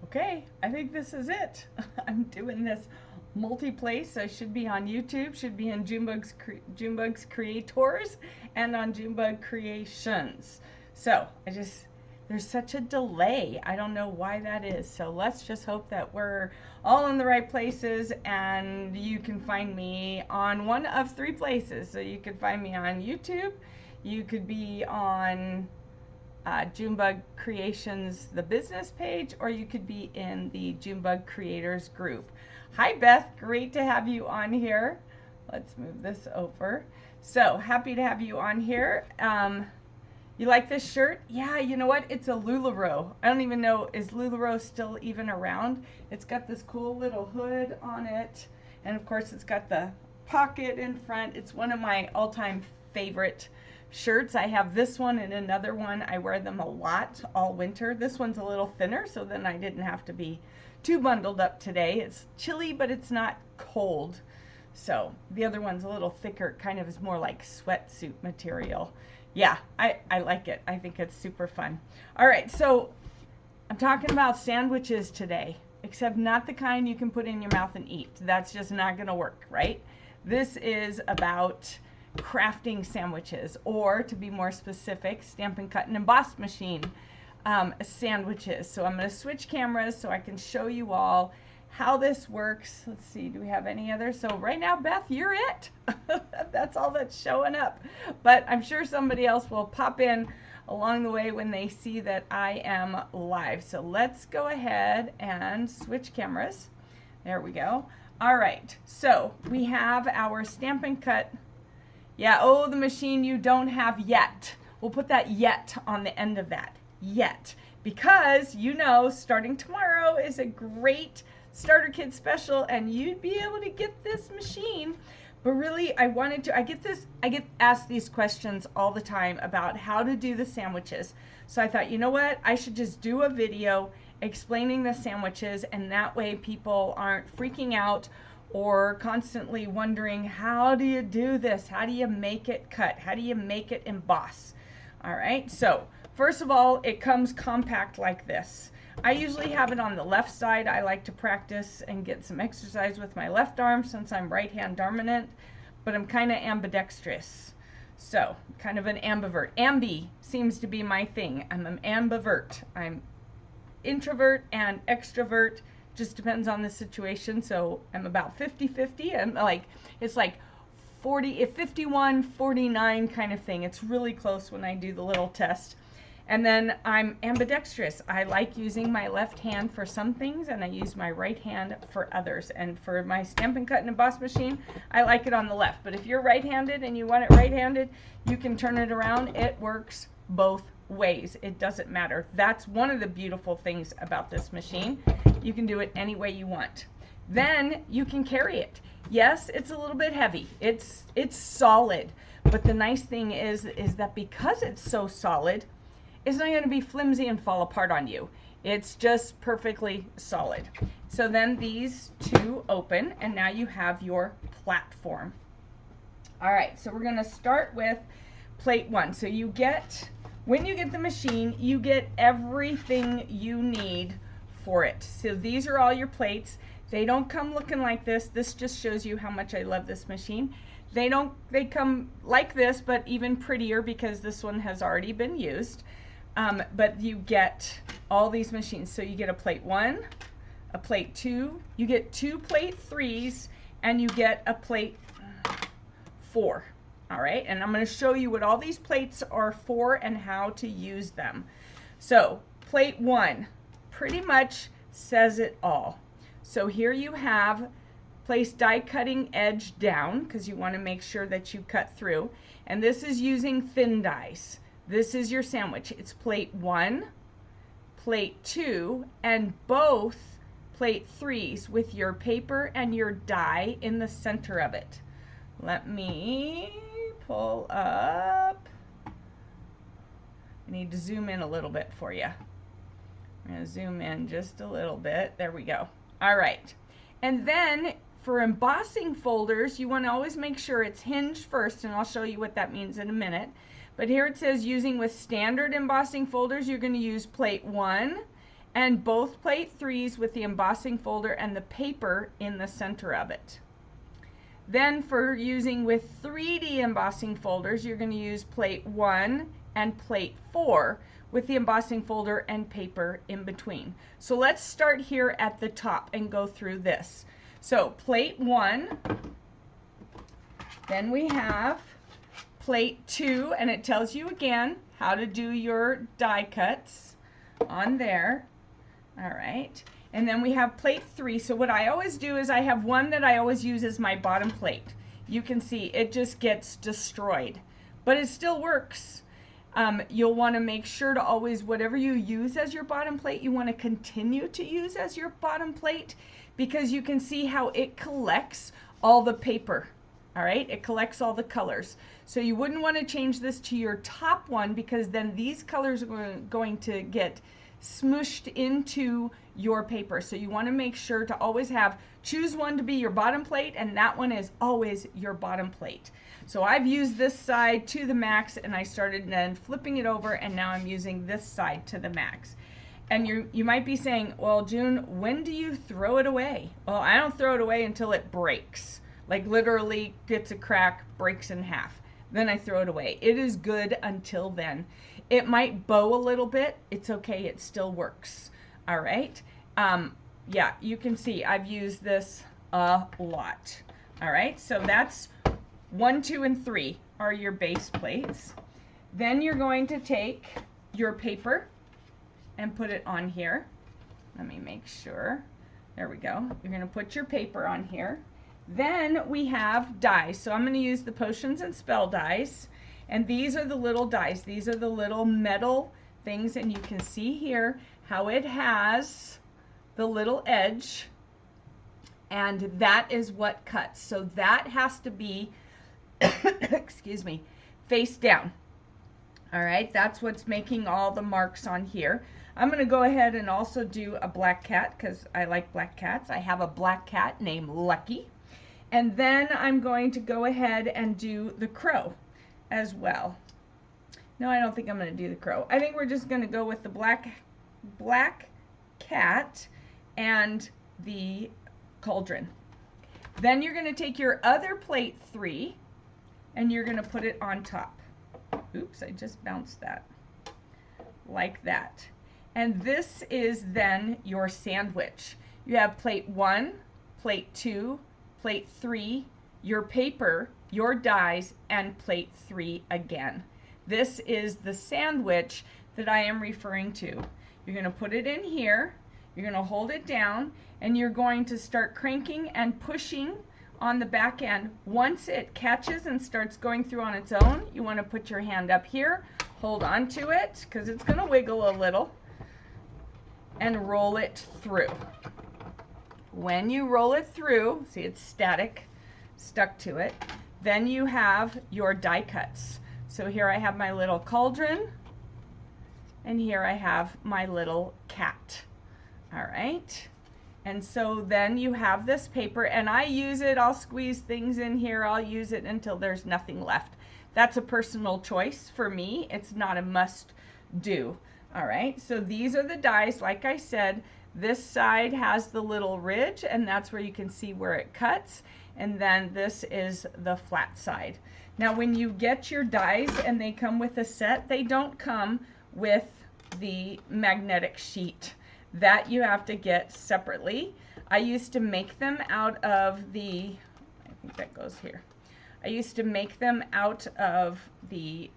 Okay, I think this is it. I'm doing this multi-place. I should be on YouTube, should be in Junebugs Creators and on Junebug Creations. So there's such a delay. I don't know why that is. So let's just hope that we're all in the right places and you can find me on one of three places. So you could find me on YouTube, you could be on Junebug Creations, the business page, or you could be in the Junebug Creators group. Hi Beth, great to have you on here. Let's move this over. So happy to have you on here. You like this shirt? Yeah, you know what? It's a LuLaRoe. I don't even know, is LuLaRoe still even around? It's got this cool little hood on it, and of course it's got the pocket in front. It's one of my all-time favorite shirts. I have this one and another one. I wear them a lot all winter. This one's a little thinner, so then I didn't have to be too bundled up today. It's chilly, but it's not cold. So the other one's a little thicker, kind of is more like sweatsuit material. Yeah, I like it. I think it's super fun. All right, so I'm talking about sandwiches today, except not the kind you can put in your mouth and eat. That's just not gonna work, right? This is about crafting sandwiches, or to be more specific, Stampin' Cut and Emboss machine sandwiches. So I'm going to switch cameras so I can show you all how this works. Let's see, do we have any others? So right now, Beth, you're it. That's all that's showing up, but I'm sure somebody else will pop in along the way when they see that I am live. So let's go ahead and switch cameras. There we go. All right, so we have our Stampin' Cut. Yeah, oh, the machine you don't have yet. We'll put that yet on the end of that. Yet. Because, you know, starting tomorrow is a great starter kit special and you'd be able to get this machine. But really, I get asked these questions all the time about how to do the sandwiches. So I thought, you know what? I should just do a video explaining the sandwiches, and that way people aren't freaking out or constantly wondering, how do you do this? How do you make it cut? How do you make it emboss? All right, so first of all, it comes compact like this. I usually have it on the left side. I like to practice and get some exercise with my left arm since I'm right hand dominant, but I'm kind of ambidextrous. So kind of an ambivert. Ambi seems to be my thing. I'm an ambivert. I'm introvert and extrovert. Just depends on the situation. So I'm about 50-50, and like it's like 51 49 kind of thing. It's really close when I do the little test. And then I'm ambidextrous. I like using my left hand for some things and I use my right hand for others. And for my Stampin' Cut and Emboss machine, I like it on the left. But if you're right-handed and you want it right-handed, you can turn it around. It works both ways. It doesn't matter. That's one of the beautiful things about this machine. You can do it any way you want. Then you can carry it. Yes, it's a little bit heavy. It's solid. But the nice thing is that because it's so solid, it's not going to be flimsy and fall apart on you. It's just perfectly solid. So then these two open, and now you have your platform. All right, so we're going to start with plate one. So you get, when you get the machine, you get everything you need for it. So these are all your plates. They don't come looking like this. This just shows you how much I love this machine. They come like this, but even prettier because this one has already been used. But you get all these machines. So you get a plate one, a plate two, you get two plate threes, and you get a plate four. All right, and I'm going to show you what all these plates are for and how to use them. So plate one pretty much says it all. So here you have place die cutting edge down because you want to make sure that you cut through. And this is using thin dies. This is your sandwich. It's plate one, plate two, and both plate threes with your paper and your die in the center of it. Let me pull up. I need to zoom in a little bit for you. I'm going to zoom in just a little bit. There we go. All right. And then for embossing folders, you want to always make sure it's hinged first, and I'll show you what that means in a minute. But here it says using with standard embossing folders, you're going to use plate one and both plate 3s with the embossing folder and the paper in the center of it. Then for using with 3D embossing folders, you're going to use plate 1 and plate 4 with the embossing folder and paper in between. So let's start here at the top and go through this. So plate 1, then we have plate 2, and it tells you again how to do your die cuts on there. All right. And then we have plate 3. So what I always do is I have one that I always use as my bottom plate. You can see it just gets destroyed, but it still works. You'll want to make sure to always, whatever you use as your bottom plate, you want to continue to use as your bottom plate, because you can see how it collects all the paper. All right, it collects all the colors. So you wouldn't want to change this to your top one, because then these colors are going to get smooshed into your paper. So you want to make sure to always choose one to be your bottom plate, and that one is always your bottom plate. So I've used this side to the max, and I started then flipping it over, and now I'm using this side to the max. And you might be saying, well, June, when do you throw it away? Well, I don't throw it away until it breaks, like literally gets a crack, breaks in half. Then I throw it away. It is good until then. It might bow a little bit. It's okay. It still works. All right. Yeah, you can see I've used this a lot. All right. So that's 1, 2, and 3 are your base plates. Then you're going to take your paper and put it on here. Let me make sure. There we go. You're going to put your paper on here. Then we have dies. So I'm going to use the Potions and Spell dies. And these are the little dies. These are the little metal things. And you can see here how it has the little edge. And that is what cuts. So that has to be, excuse me, face down. All right, that's what's making all the marks on here. I'm going to go ahead and also do a black cat, because I like black cats. I have a black cat named Lucky. And then I'm going to go ahead and do the crow as well. No, I don't think I'm going to do the crow. I think we're just going to go with the black cat and the cauldron. Then you're going to take your other plate 3 and you're going to put it on top. Oops, I just bounced that. Like that. And this is then your sandwich. You have plate 1, plate 2, plate 3, your paper, your dies, and plate 3 again. This is the sandwich that I am referring to. You're going to put it in here, you're going to hold it down, and you're going to start cranking and pushing on the back end. Once it catches and starts going through on its own, you want to put your hand up here, hold on to it, because it's going to wiggle a little, and roll it through. When you roll it through, see it's static, stuck to it, then you have your die cuts. So here I have my little cauldron, and here I have my little cat. All right. And so then you have this paper, and I use it, I'll squeeze things in here, I'll use it until there's nothing left. That's a personal choice for me. It's not a must do. All right, so these are the dies. Like I said, this side has the little ridge, and that's where you can see where it cuts. And then this is the flat side. Now when you get your dies and they come with a set, they don't come with the magnetic sheet. That you have to get separately. I used to make them out of the, I think that goes here. I used to make them out of the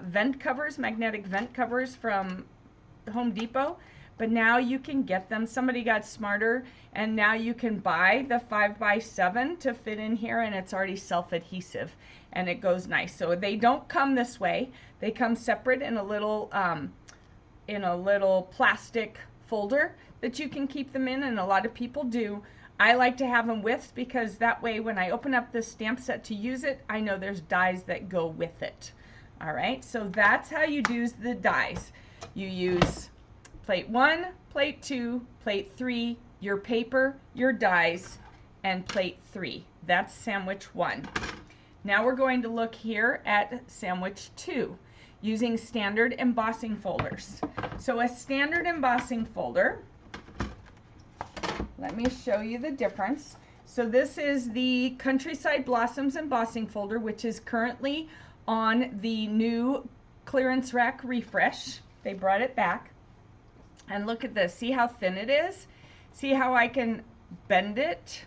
vent covers, magnetic vent covers from Home Depot, but now you can get them. Somebody got smarter, and now you can buy the 5x7 to fit in here, and it's already self-adhesive, and it goes nice. So they don't come this way. They come separate in a little plastic folder that you can keep them in, and a lot of people do. I like to have them with, because that way when I open up this stamp set to use it, I know there's dies that go with it. All right, so that's how you do the dies. You use plate 1, plate 2, plate 3, your paper, your dies, and plate 3. That's sandwich 1. Now we're going to look here at sandwich 2. Using standard embossing folders. So a standard embossing folder let me show you the difference. So this is the Countryside Blossoms embossing folder, which is currently on the new clearance rack refresh. They brought it back. And look at this. See how thin it is? See how I can bend it?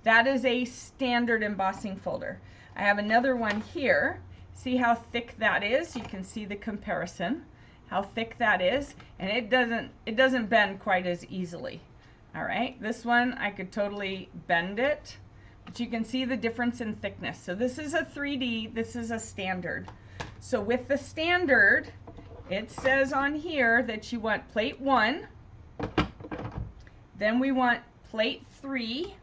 That is a standard embossing folder. I have another one here. See how thick that is? You can see the comparison, how thick that is, and it doesn't bend quite as easily. All right, this one I could totally bend it, but you can see the difference in thickness. So this is a 3D, this is a standard. So with the standard, it says on here that you want plate 1, then we want plate 3,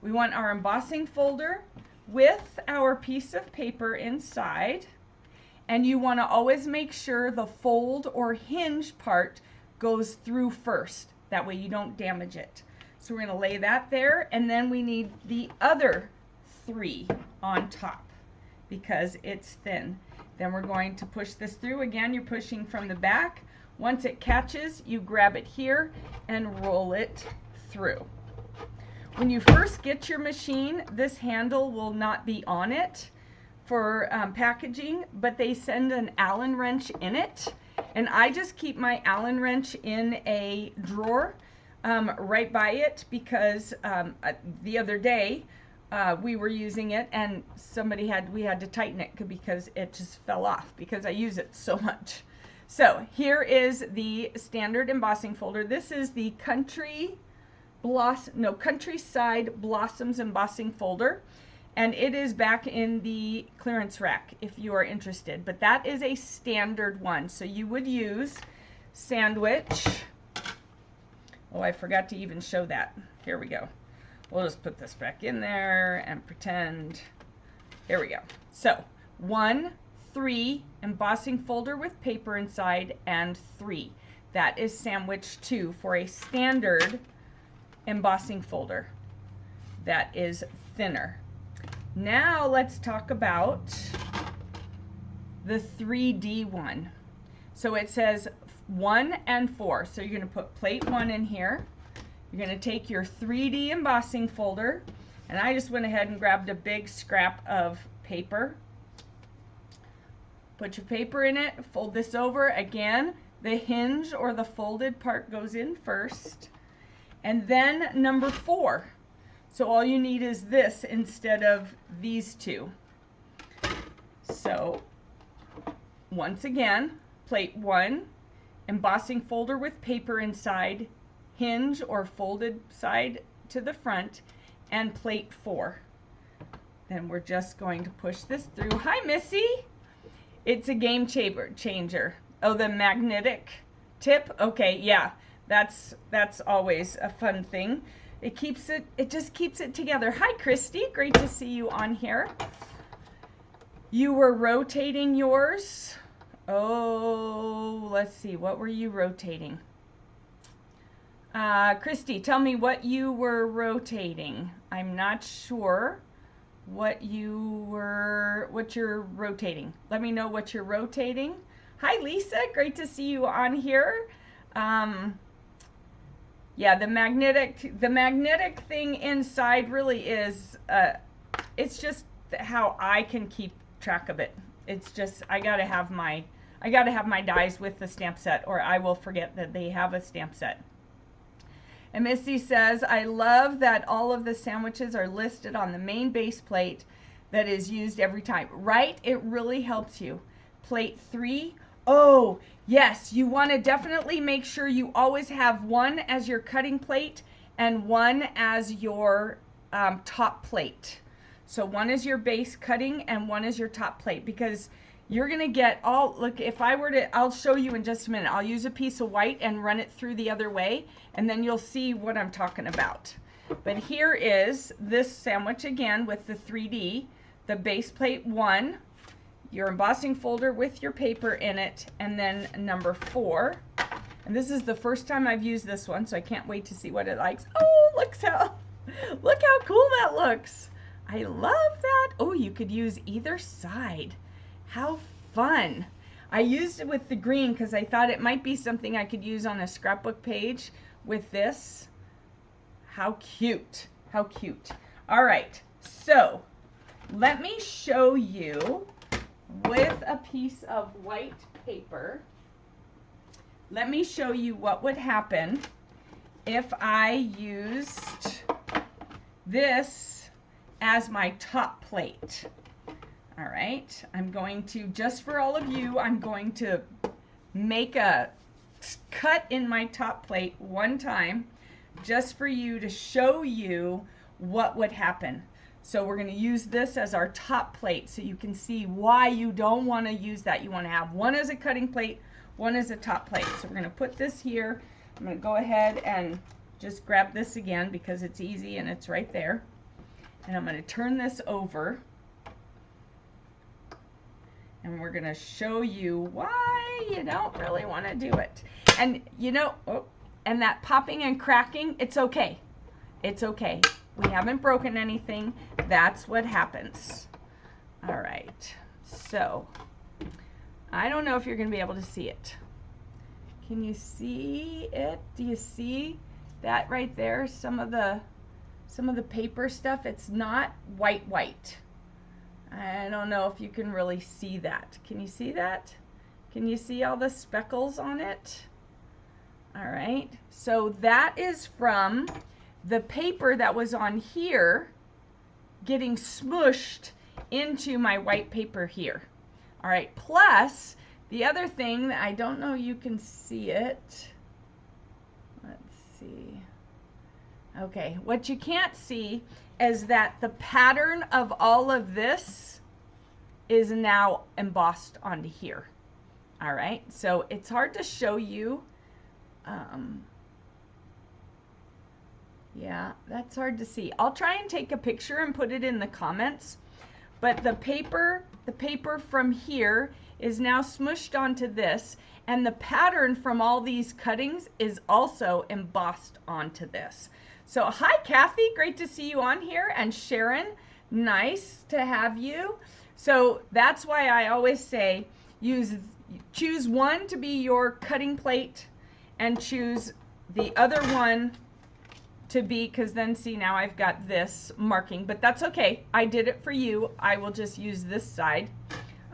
we want our embossing folder with our piece of paper inside, and you want to always make sure the fold or hinge part goes through first. That way you don't damage it. So we're going to lay that there, and then we need the other 3 on top because it's thin. Then we're going to push this through. Again, you're pushing from the back. Once it catches, you grab it here and roll it through. When you first get your machine, this handle will not be on it for packaging, but they send an Allen wrench in it. And I just keep my Allen wrench in a drawer right by it because the other day we were using it and we had to tighten it because it just fell off because I use it so much. So here is the standard embossing folder. This is the Countryside Blossoms embossing folder, and it is back in the clearance rack if you are interested, but that is a standard one. So you would use sandwich. Oh, I forgot to even show that. Here we go. We'll just put this back in there and pretend. Here we go. So 1, 3 embossing folder with paper inside, and 3. That is sandwich 2 for a standard embossing folder that is thinner. Now let's talk about the 3D one. So it says 1 and 4. So you're going to put plate 1 in here. You're going to take your 3D embossing folder, and I just went ahead and grabbed a big scrap of paper. Put your paper in it, fold this over. Again, the hinge or the folded part goes in first. And then number 4. So all you need is this instead of these 2. So once again, plate 1, embossing folder with paper inside, hinge or folded side to the front, and plate 4. Then we're just going to push this through. Hi, Missy. It's a game changer. Oh, the magnetic tip? Okay, yeah. That's always a fun thing. It just keeps it together. Hi, Christy. Great to see you on here. You were rotating yours. Oh, let's see. What were you rotating? Christy, tell me what you were rotating. I'm not sure what you're rotating. Let me know what you're rotating. Hi, Lisa. Great to see you on here. Yeah, the magnetic thing inside really is, it's just how I can keep track of it. It's just, I gotta have my dies with the stamp set, or I will forget that they have a stamp set. And Missy says, I love that all of the sandwiches are listed on the main base plate that is used every time. Right? It really helps you. Plate 3. Oh, yes, you want to definitely make sure you always have one as your cutting plate and one as your top plate. So one is your base cutting and one is your top plate, because you're going to get all, look, if I were to, I'll show you in just a minute. I'll use a piece of white and run it through the other way, and then you'll see what I'm talking about. But here is this sandwich again with the 3D, the base plate 1, your embossing folder with your paper in it, and then number 4. And this is the first time I've used this one, so I can't wait to see what it likes. Oh, look how cool that looks. I love that. Oh, you could use either side. How fun. I used it with the green because I thought it might be something I could use on a scrapbook page with this. How cute. How cute. All right, so let me show you with a piece of white paper. Let me show you what would happen if I used this as my top plate. All right, I'm going to, just for all of you, I'm going to make a cut in my top plate one time just for you to show you what would happen. So we're going to use this as our top plate so you can see why you don't want to use that. You want to have one as a cutting plate, one as a top plate. So we're going to put this here. I'm going to go ahead and just grab this again because it's easy and it's right there. And I'm going to turn this over. And we're going to show you why you don't really want to do it. And you know, and that popping and cracking, it's okay. It's okay. We haven't broken anything. That's what happens. All right. So, I don't know if you're going to be able to see it. Can you see it? Do you see that right there? Some of the paper stuff, it's not white. I don't know if you can really see that. Can you see that? Can you see all the speckles on it? All right, so that is from the paper that was on here getting smushed into my white paper here. All right, plus the other thing that I don't know you can see it. Let's see. Okay, what you can't see is that the pattern of all of this is now embossed onto here. All right, so it's hard to show you. Yeah, that's hard to see. I'll try and take a picture and put it in the comments. But the paper from here is now smushed onto this, and the pattern from all these cuttings is also embossed onto this. So hi Kathy, great to see you on here, and Sharon, nice to have you. So that's why I always say choose one to be your cutting plate and choose the other one to be, because then see, now I've got this marking, but that's okay. I did it for you. I will just use this side.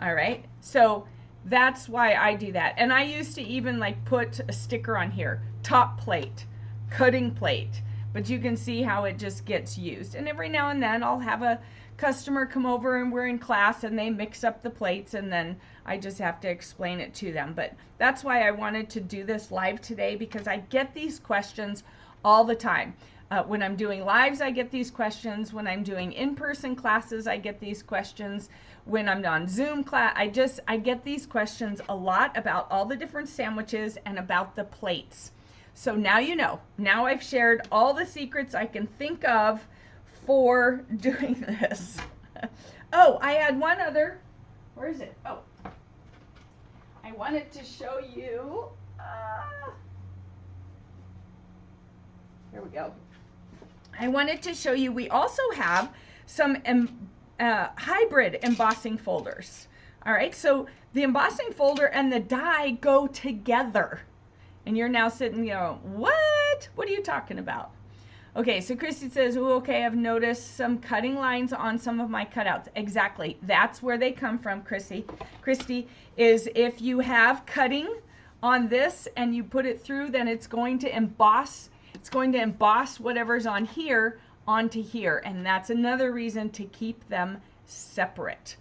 All right, so that's why I do that. And I used to even like put a sticker on here, top plate, cutting plate, but you can see how it just gets used. And every now and then I'll have a customer come over and we're in class and they mix up the plates, and then I just have to explain it to them. But that's why I wanted to do this live today, because I get these questions all the time. When I'm doing lives, I get these questions. When I'm doing in-person classes, I get these questions. When I'm on Zoom class, I get these questions a lot about all the different sandwiches and about the plates. So now you know. Now I've shared all the secrets I can think of for doing this. Oh, I had one other. Where is it? Oh, I wanted to show you. Here we go. I wanted to show you, we also have some hybrid embossing folders. All right, so the embossing folder and the die go together. And you're now sitting, you know, what? What are you talking about? Okay, so Christy says, oh, okay, I've noticed some cutting lines on some of my cutouts. Exactly, that's where they come from, Christy. Christy, is if you have cutting on this and you put it through, then it's going to emboss. It's going to emboss whatever's on here onto here, and that's another reason to keep them separate.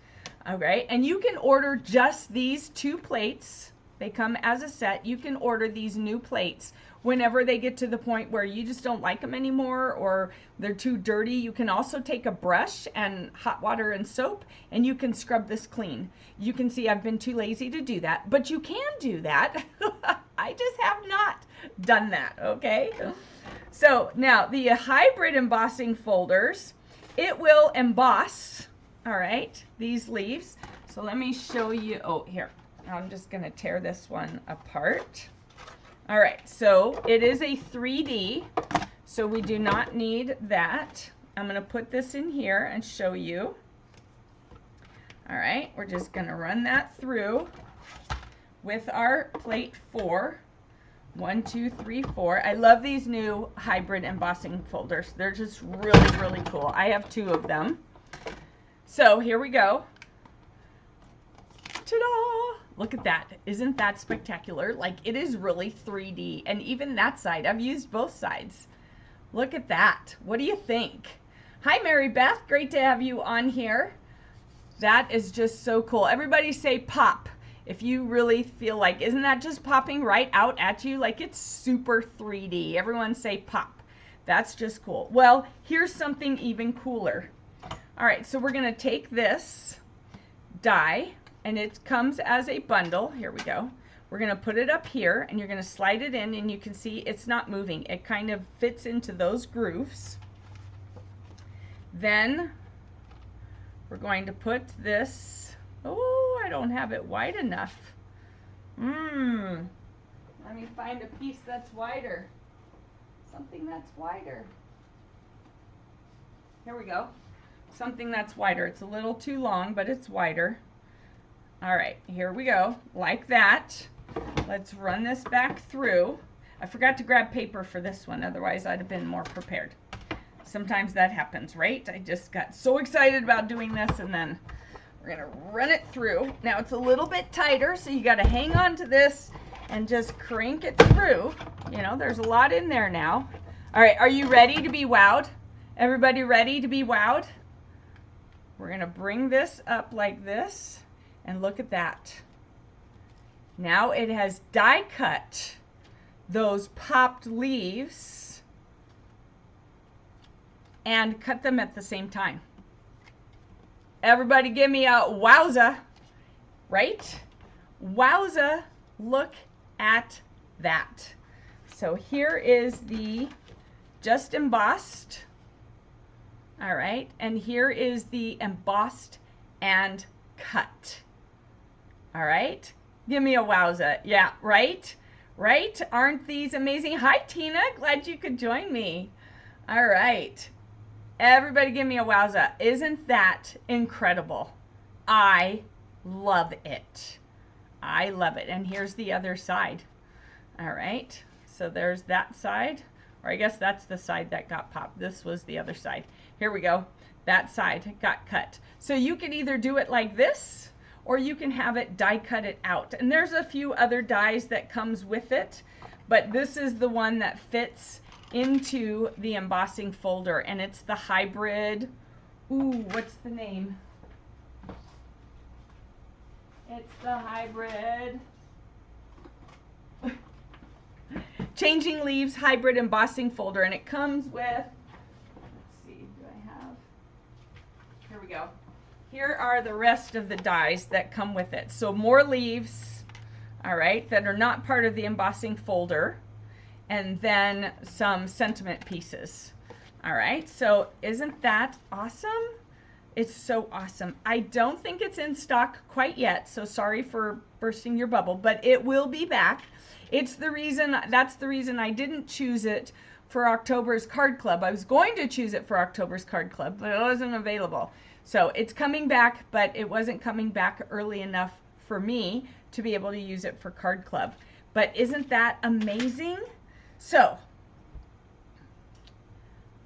All right, and you can order just these two plates. They come as a set. You can order these new plates whenever they get to the point where you just don't like them anymore or they're too dirty. You can also take a brush and hot water and soap, and you can scrub this clean. You can see I've been too lazy to do that, but you can do that. I just have not done that, okay? So now the hybrid embossing folders, it will emboss, all right, these leaves. So let me show you, oh, here, I'm just gonna tear this one apart. All right, so it is a 3D, so we do not need that. I'm gonna put this in here and show you. All right, we're just gonna run that through with our plate 4. 1, 2, 3, 4. I love these new hybrid embossing folders. They're just really, really cool. I have 2 of them. So here we go. Ta-da! Look at that. Isn't that spectacular? Like, it is really 3D. And even that side, I've used both sides. Look at that. What do you think? Hi, Mary Beth. Great to have you on here. That is just so cool. Everybody say pop. If you really feel like, isn't that just popping right out at you? Like, it's super 3D. Everyone say pop. That's just cool. Well, here's something even cooler. All right, so we're gonna take this die, and it comes as a bundle. Here we go. We're gonna put it up here, and you're gonna slide it in, and you can see it's not moving. It kind of fits into those grooves. Then we're going to put this, oh, I don't have it wide enough. Let me find a piece that's wider. Something that's wider. Here we go. Something that's wider. It's a little too long, but it's wider. All right, here we go, like that. Let's run this back through. I forgot to grab paper for this one, otherwise I'd have been more prepared. Sometimes that happens, right? I just got so excited about doing this, and then we're gonna run it through. Now it's a little bit tighter, so you gotta hang on to this and just crank it through. You know, there's a lot in there now. All right, are you ready to be wowed? Everybody ready to be wowed? We're gonna bring this up like this, and look at that. Now it has die cut those popped leaves and cut them at the same time. Everybody give me a wowza, right? Wowza, look at that. So here is the just embossed, all right, and here is the embossed and cut, all right? Give me a wowza, yeah, right? Right? Aren't these amazing? Hi, Tina, glad you could join me. All right. Everybody give me a wowza. Isn't that incredible? I love it. I love it. And here's the other side. All right. So there's that side. Or I guess that's the side that got popped. This was the other side. Here we go. That side got cut. So you can either do it like this, or you can have it die cut it out. And there's a few other dies that comes with it, but this is the one that fits into the embossing folder, and it's the hybrid. Ooh, what's the name? It's the hybrid Changing Leaves hybrid embossing folder, and it comes with, let's see, do I have, here we go. Here are the rest of the dies that come with it. So more leaves, all right, that are not part of the embossing folder, and then some sentiment pieces. All right, so isn't that awesome? It's so awesome. I don't think it's in stock quite yet, so sorry for bursting your bubble, but it will be back. It's the reason, that's the reason I didn't choose it for October's card club. I was going to choose it for October's card club, but it wasn't available. So it's coming back, but it wasn't coming back early enough for me to be able to use it for card club. But isn't that amazing? So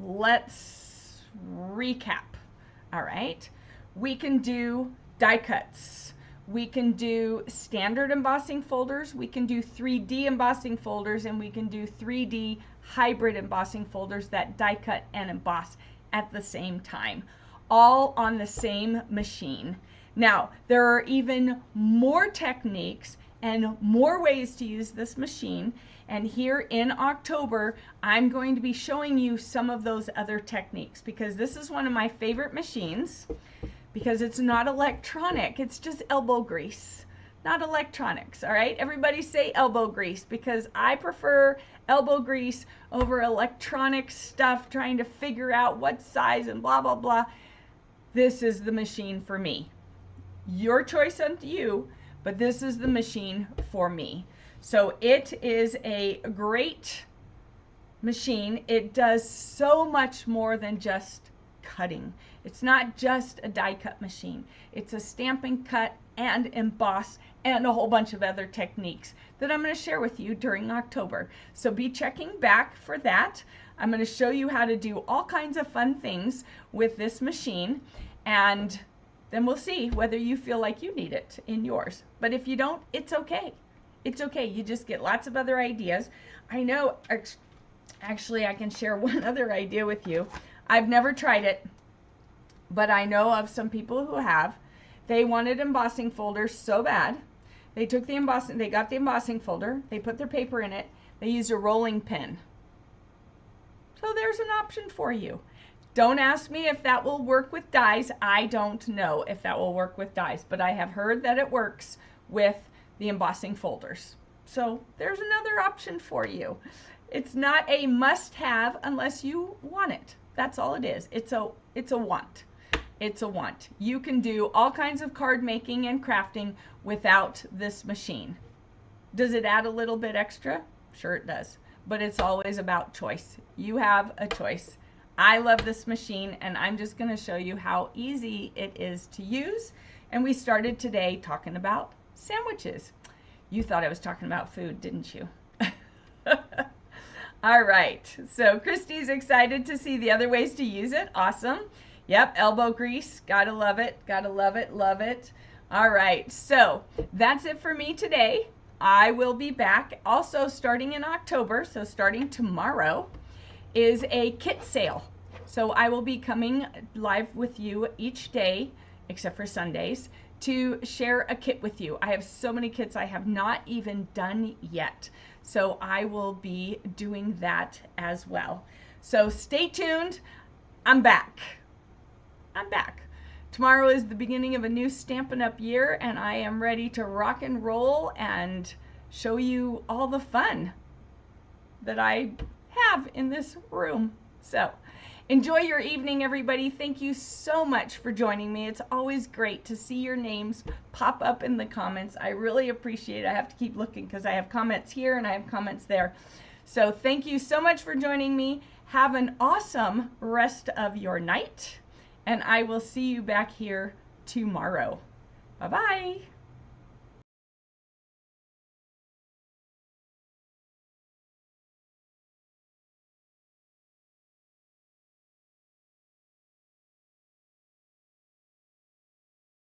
let's recap. All right, we can do die cuts. We can do standard embossing folders. We can do 3D embossing folders, and we can do 3D hybrid embossing folders that die cut and emboss at the same time, all on the same machine. Now, there are even more techniques and more ways to use this machine. And here in October, I'm going to be showing you some of those other techniques, because this is one of my favorite machines, because it's not electronic. It's just elbow grease, not electronics. All right, everybody say elbow grease, because I prefer elbow grease over electronic stuff, trying to figure out what size and blah, blah, blah. This is the machine for me. Your choice unto you, but this is the machine for me. So it is a great machine. It does so much more than just cutting. It's not just a die cut machine. It's a Stampin' cut and emboss and a whole bunch of other techniques that I'm going to share with you during October. So be checking back for that. I'm going to show you how to do all kinds of fun things with this machine, and then we'll see whether you feel like you need it in yours. But if you don't, it's okay. It's okay. You just get lots of other ideas. I know, actually, I can share one other idea with you. I've never tried it, but I know of some people who have. They wanted embossing folders so bad. They took the embossing, they got the embossing folder, they put their paper in it, they used a rolling pin. So there's an option for you. Don't ask me if that will work with dies. I don't know if that will work with dies, but I have heard that it works with the embossing folders. So there's another option for you. It's not a must-have unless you want it. That's all it is. It's a want. It's a want. You can do all kinds of card making and crafting without this machine. Does it add a little bit extra? Sure it does. But it's always about choice. You have a choice. I love this machine, and I'm just going to show you how easy it is to use. And we started today talking about sandwiches. You thought I was talking about food, didn't you? All right. So Christy's excited to see the other ways to use it. Awesome. Yep, elbow grease. Gotta love it. Gotta love it. Love it. All right. So that's it for me today. I will be back also starting in October. So starting tomorrow is a kit sale. So I will be coming live with you each day, except for Sundays, to share a kit with you. I have so many kits I have not even done yet. So I will be doing that as well. So stay tuned. I'm back. I'm back. Tomorrow is the beginning of a new Stampin' Up! Year, and I am ready to rock and roll and show you all the fun that I have in this room. So enjoy your evening, everybody. Thank you so much for joining me. It's always great to see your names pop up in the comments. I really appreciate it. I have to keep looking because I have comments here and I have comments there. So thank you so much for joining me. Have an awesome rest of your night, and I will see you back here tomorrow. Bye-bye.